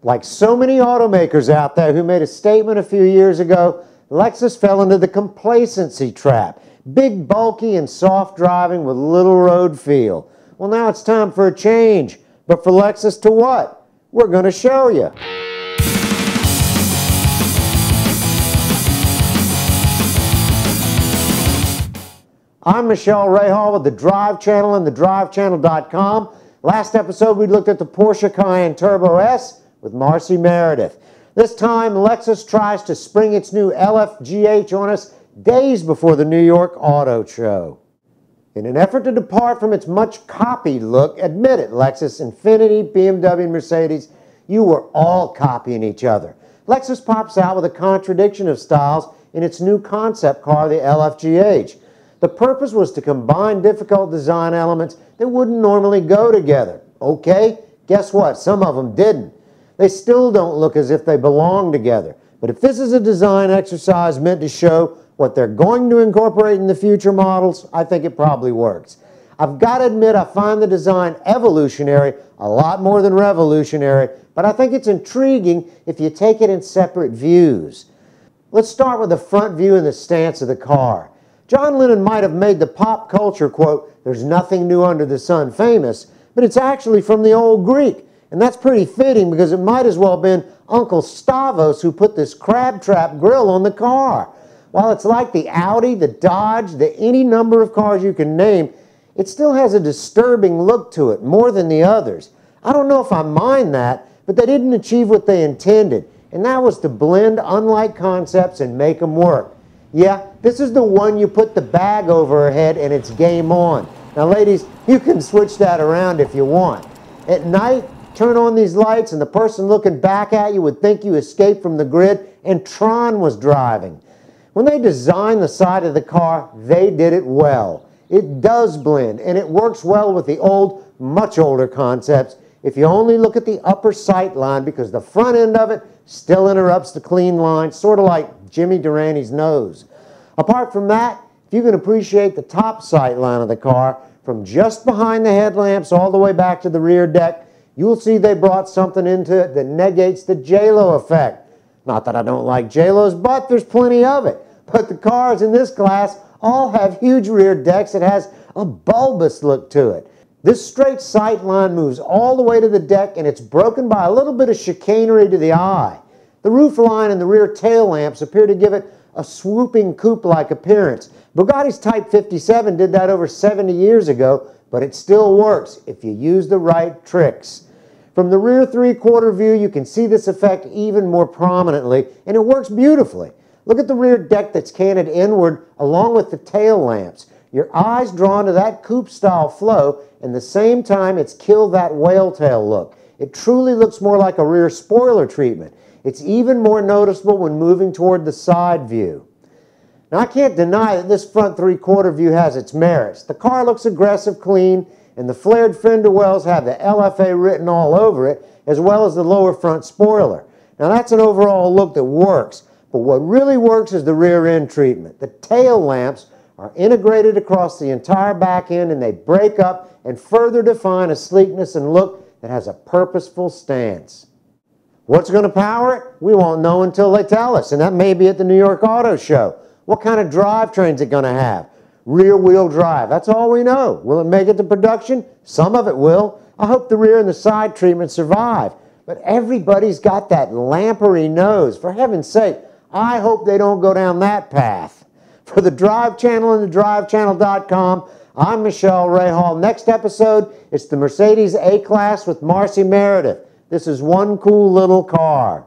Like so many automakers out there who made a statement a few years ago, Lexus fell into the complacency trap. Big, bulky, and soft driving with little road feel. Well, now it's time for a change. But for Lexus to what? We're going to show you. I'm Michelle Rahal with the Drive Channel and thedrivechannel.com. Last episode we looked at the Porsche Cayenne Turbo S with Marcy Meredith. This time Lexus tries to spring its new LFGh on us days before the New York Auto Show. In an effort to depart from its much copied look, admit it, Lexus, Infiniti, BMW, and Mercedes, you were all copying each other. Lexus pops out with a contradiction of styles in its new concept car, the LFGh. The purpose was to combine difficult design elements that wouldn't normally go together. Okay, guess what? Some of them didn't. They still don't look as if they belong together. But if this is a design exercise meant to show what they're going to incorporate in the future models, I think it probably works. I've got to admit I find the design evolutionary a lot more than revolutionary, but I think it's intriguing if you take it in separate views. Let's start with the front view and the stance of the car. John Lennon might have made the pop culture quote, "There's nothing new under the sun," famous, but it's actually from the old Greek. And that's pretty fitting because it might as well have been Uncle Stavros who put this crab trap grill on the car. While it's like the Audi, the Dodge, any number of cars you can name, it still has a disturbing look to it, more than the others. I don't know if I mind that, but they didn't achieve what they intended, and that was to blend unlike concepts and make them work. Yeah, this is the one you put the bag over her head and it's game on. Now ladies, you can switch that around if you want. At night, turn on these lights and the person looking back at you would think you escaped from the grid and Tron was driving. When they designed the side of the car, they did it well. It does blend and it works well with the old, much older concepts if you only look at the upper sight line because the front end of it still interrupts the clean line, sort of like Jimmy Durani's nose. Apart from that, if you can appreciate the top sight line of the car, from just behind the headlamps all the way back to the rear deck, you'll see they brought something into it that negates the J-Lo effect. Not that I don't like J-Lo's butt, there's plenty of it. But the cars in this class all have huge rear decks that has a bulbous look to it. This straight sight line moves all the way to the deck and it's broken by a little bit of chicanery to the eye. The roof line and the rear tail lamps appear to give it a swooping coupe-like appearance. Bugatti's Type 57 did that over 70 years ago, but it still works if you use the right tricks. From the rear three-quarter view, you can see this effect even more prominently, and it works beautifully. Look at the rear deck that's canted inward along with the tail lamps. Your eye's drawn to that coupe-style flow, and at the same time, it's killed that whale tail look. It truly looks more like a rear spoiler treatment. It's even more noticeable when moving toward the side view. Now, I can't deny that this front three-quarter view has its merits. The car looks aggressive, clean, and the flared fender wells have the LFA written all over it, as well as the lower front spoiler. Now, that's an overall look that works, but what really works is the rear end treatment. The tail lamps are integrated across the entire back end, and they break up and further define a sleekness and look that has a purposeful stance. What's going to power it? We won't know until they tell us, and that may be at the New York Auto Show. What kind of drivetrain is it going to have? Rear-wheel drive. That's all we know. Will it make it to production? Some of it will. I hope the rear and the side treatment survive. But everybody's got that lampery nose. For heaven's sake, I hope they don't go down that path. For the Drive Channel and thedrivechannel.com, I'm Michelle Rahal. Next episode, it's the Mercedes A-Class with Marcy Meredith. This is one cool little car.